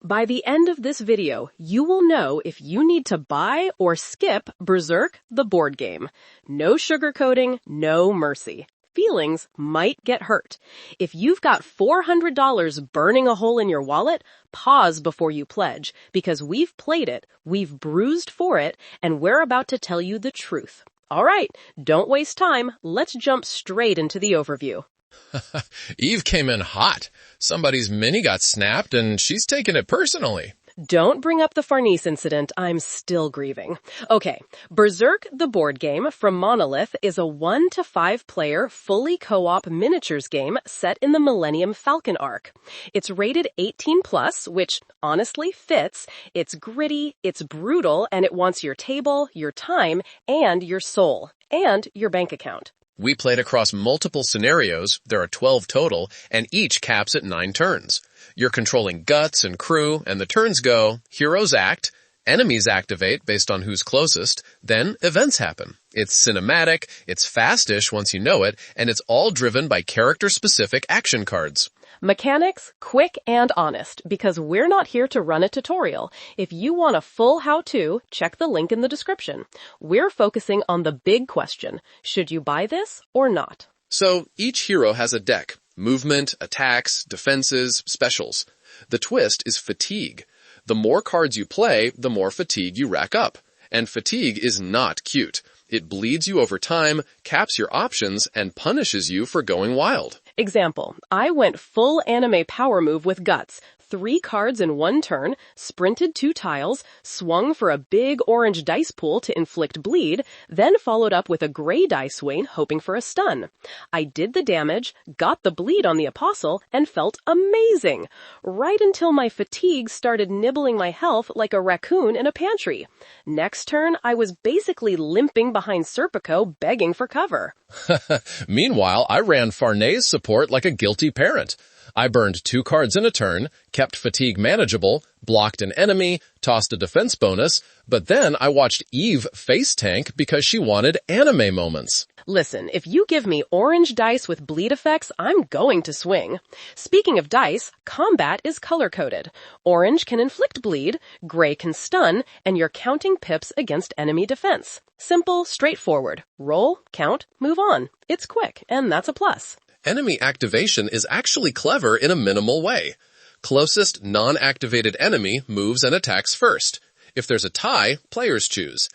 By the end of this video, you will know if you need to buy or skip Berserk, the board game. No sugarcoating, no mercy. Feelings might get hurt. If you've got $400 burning a hole in your wallet, pause before you pledge, because we've played it, we've bruised for it, and we're about to tell you the truth. All right, don't waste time. Let's jump straight into the overview. Eve came in hot. Somebody's mini got snapped and she's taking it personally. Don't bring up the Farnese incident. I'm still grieving. Okay, Berserk, the board game from Monolith, is a 1 to 5 player, fully co-op miniatures game set in the Millennium Falcon arc. It's rated 18 plus, which honestly fits. It's gritty, it's brutal, and it wants your table, your time, and your soul, and your bank account. We played across multiple scenarios, there are 12 total, and each caps at 9 turns. You're controlling guts and crew, and the turns go, heroes act, enemies activate based on who's closest, then events happen. It's cinematic, it's fastish once you know it, and it's all driven by character-specific action cards. Mechanics, quick and honest, because we're not here to run a tutorial. If you want a full how-to, check the link in the description. We're focusing on the big question, should you buy this or not? So each hero has a deck. Movement, attacks, defenses, specials. The twist is fatigue. The more cards you play, the more fatigue you rack up. And fatigue is not cute. It bleeds you over time, caps your options, and punishes you for going wild. Example, I went full anime power move with Guts. 3 cards in 1 turn, sprinted 2 tiles, swung for a big orange dice pool to inflict bleed, then followed up with a gray dice swing hoping for a stun. I did the damage, got the bleed on the apostle, and felt amazing. Right until my fatigue started nibbling my health like a raccoon in a pantry. Next turn, I was basically limping behind Serpico begging for cover. Meanwhile, I ran Farnese support like a guilty parent. I burned 2 cards in a turn, kept fatigue manageable, blocked an enemy, tossed a defense bonus, but then I watched Eve face tank because she wanted anime moments. Listen, if you give me orange dice with bleed effects, I'm going to swing. Speaking of dice, combat is color-coded. Orange can inflict bleed, gray can stun, and you're counting pips against enemy defense. Simple, straightforward. Roll, count, move on. It's quick, and that's a plus. Enemy activation is actually clever in a minimal way. Closest non-activated enemy moves and attacks first. If there's a tie, players choose.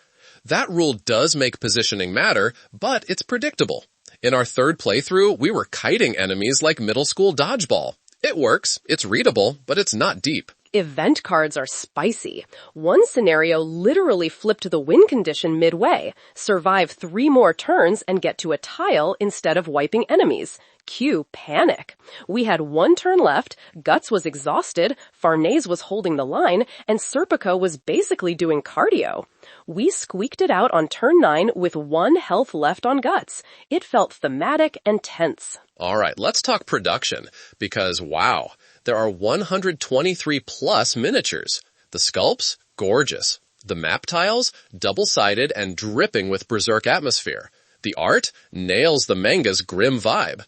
That rule does make positioning matter, but it's predictable. In our third playthrough, we were kiting enemies like middle school dodgeball. It works, it's readable, but it's not deep. Event cards are spicy. One scenario literally flipped the win condition midway. Survive 3 more turns and get to a tile instead of wiping enemies. Cue panic. We had 1 turn left, Guts was exhausted, Farnese was holding the line, and Serpico was basically doing cardio. We squeaked it out on turn 9 with 1 health left on Guts. It felt thematic and tense. Alright, let's talk production, because wow, there are 123 plus miniatures. The sculpts, gorgeous. The map tiles, double-sided and dripping with Berserk atmosphere. The art nails the manga's grim vibe.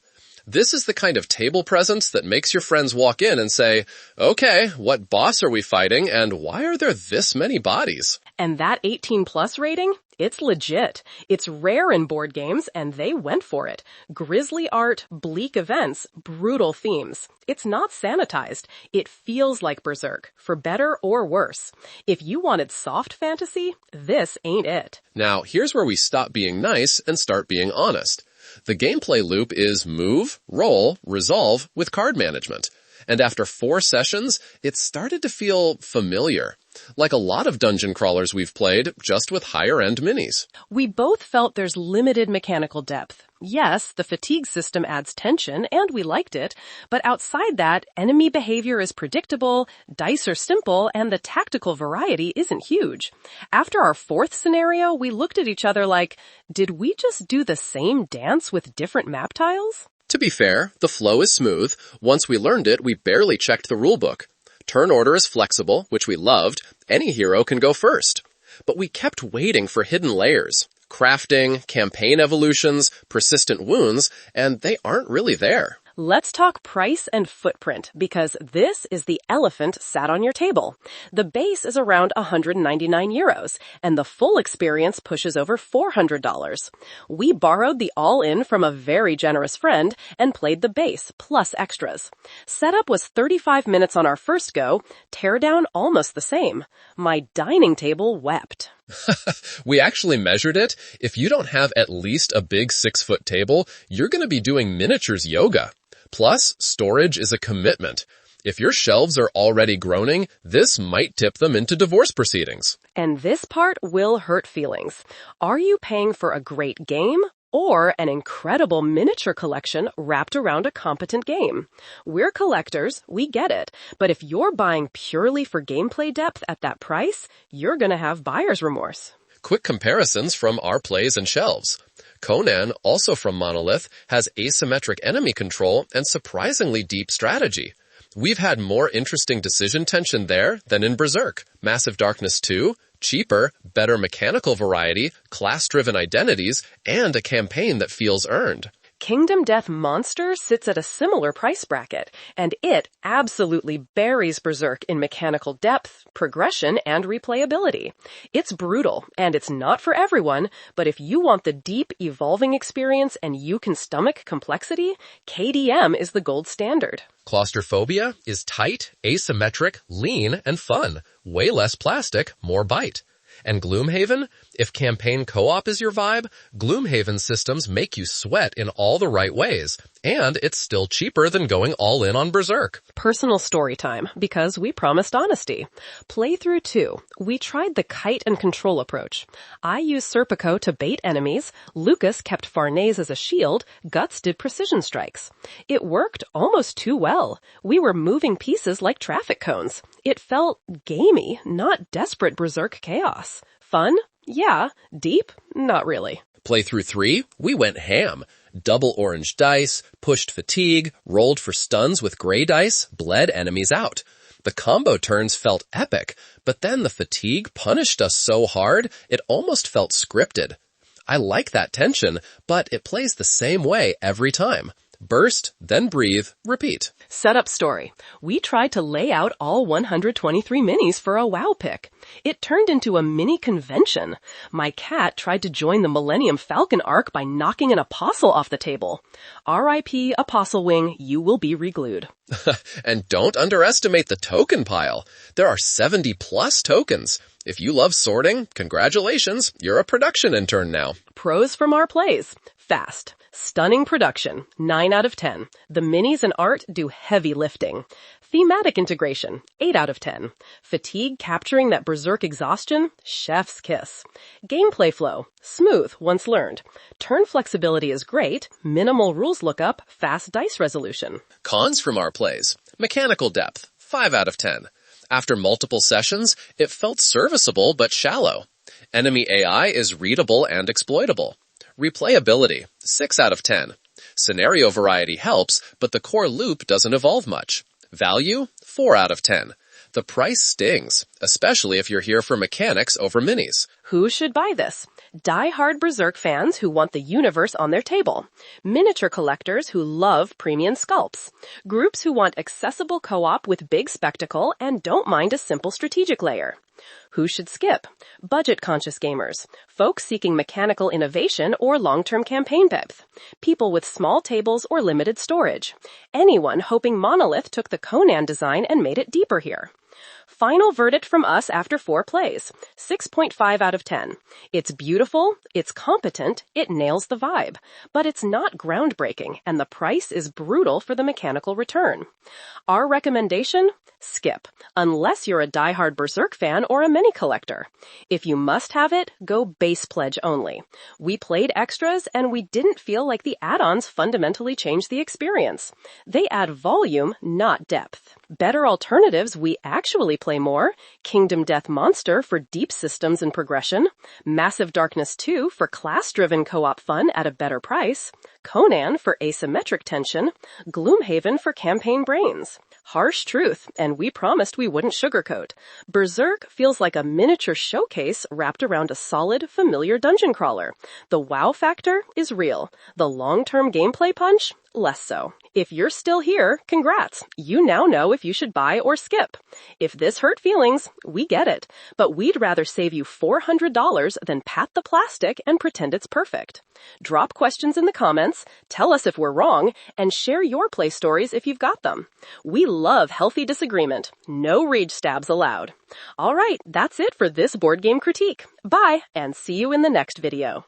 This is the kind of table presence that makes your friends walk in and say, okay, what boss are we fighting and why are there this many bodies? And that 18 plus rating? It's legit. It's rare in board games and they went for it. Grisly art, bleak events, brutal themes. It's not sanitized. It feels like Berserk, for better or worse. If you wanted soft fantasy, this ain't it. Now, here's where we stop being nice and start being honest. The gameplay loop is move, roll, resolve with card management. And after 4 sessions, it started to feel familiar. Like a lot of dungeon crawlers we've played, just with higher-end minis. We both felt there's limited mechanical depth. Yes, the fatigue system adds tension, and we liked it, but outside that, enemy behavior is predictable, dice are simple, and the tactical variety isn't huge. After our 4th scenario, we looked at each other like, did we just do the same dance with different map tiles? To be fair, the flow is smooth. Once we learned it, we barely checked the rulebook. Turn order is flexible, which we loved. Any hero can go first. But we kept waiting for hidden layers. Crafting, campaign evolutions, persistent wounds, and they aren't really there. Let's talk price and footprint, because this is the elephant sat on your table. The base is around €199, and the full experience pushes over $400. We borrowed the all-in from a very generous friend and played the base plus extras. Setup was 35 minutes on our first go, teardown almost the same. My dining table wept. We actually measured it. If you don't have at least a big 6-foot table, you're going to be doing miniatures yoga. Plus, storage is a commitment. If your shelves are already groaning, this might tip them into divorce proceedings. And this part will hurt feelings. Are you paying for a great game or an incredible miniature collection wrapped around a competent game? We're collectors, we get it, but if you're buying purely for gameplay depth at that price, you're gonna have buyer's remorse. Quick comparisons from our plays and shelves. Conan, also from Monolith, has asymmetric enemy control and surprisingly deep strategy. We've had more interesting decision tension there than in Berserk. Massive Darkness 2, cheaper, better mechanical variety, class-driven identities, and a campaign that feels earned. Kingdom Death Monster sits at a similar price bracket, and it absolutely buries Berserk in mechanical depth, progression, and replayability. It's brutal, and it's not for everyone, but if you want the deep, evolving experience and you can stomach complexity, KDM is the gold standard. Claustrophobia is tight, asymmetric, lean, and fun. Way less plastic, more bite. And Gloomhaven? If campaign co-op is your vibe, Gloomhaven systems make you sweat in all the right ways. And it's still cheaper than going all in on Berserk. Personal story time, because we promised honesty. Playthrough 2. We tried the kite and control approach. I used Serpico to bait enemies, Lucas kept Farnese as a shield, Guts did precision strikes. It worked almost too well. We were moving pieces like traffic cones. It felt gamey, not desperate Berserk chaos. Fun? Yeah. Deep? Not really. Playthrough 3, we went ham. Double orange dice, pushed fatigue, rolled for stuns with gray dice, bled enemies out. The combo turns felt epic, but then the fatigue punished us so hard, it almost felt scripted. I like that tension, but it plays the same way every time. Burst, then breathe, repeat. Setup story. We tried to lay out all 123 minis for a WoW pick. It turned into a mini convention. My cat tried to join the Millennium Falcon arc by knocking an apostle off the table. R.I.P. Apostle Wing, you will be reglued. And don't underestimate the token pile. There are 70 plus tokens. If you love sorting, congratulations, you're a production intern now. Pros from our plays. Fast. Stunning production. 9 out of 10. The minis and art do heavy lifting. Thematic integration. 8 out of 10. Fatigue capturing that Berserk exhaustion. Chef's kiss. Gameplay flow. Smooth once learned. Turn flexibility is great. Minimal rules lookup. Fast dice resolution. Cons from our plays. Mechanical depth. 5 out of 10. After multiple sessions, it felt serviceable but shallow. Enemy AI is readable and exploitable. Replayability, 6 out of 10. Scenario variety helps, but the core loop doesn't evolve much. Value, 4 out of 10. The price stings, especially if you're here for mechanics over minis. Who should buy this? Die-hard Berserk fans who want the universe on their table. Miniature collectors who love premium sculpts. Groups who want accessible co-op with big spectacle and don't mind a simple strategic layer. Who should skip? Budget-conscious gamers. Folks seeking mechanical innovation or long-term campaign depth. People with small tables or limited storage. Anyone hoping Monolith took the Conan design and made it deeper here. Final verdict from us after 4 plays. 6.5 out of 10. It's beautiful, it's competent, it nails the vibe. But it's not groundbreaking, and the price is brutal for the mechanical return. Our recommendation? Skip. Unless you're a die-hard Berserk fan or a mini collector. If you must have it, go base pledge only. We played extras, and we didn't feel like the add-ons fundamentally changed the experience. They add volume, not depth. Better alternatives we actually play more. Kingdom Death Monster for deep systems and progression. Massive Darkness 2 for class-driven co-op fun at a better price. Conan for asymmetric tension. Gloomhaven for campaign brains. Harsh truth, and we promised we wouldn't sugarcoat. Berserk feels like a miniature showcase wrapped around a solid, familiar dungeon crawler. The wow factor is real. The long-term gameplay punch? less so. If you're still here, congrats. You now know if you should buy or skip. If this hurt feelings, we get it. But we'd rather save you $400 than pat the plastic and pretend it's perfect. Drop questions in the comments, tell us if we're wrong, and share your play stories if you've got them. We love healthy disagreement. No rage stabs allowed. All right, that's it for this board game critique. Bye, and see you in the next video.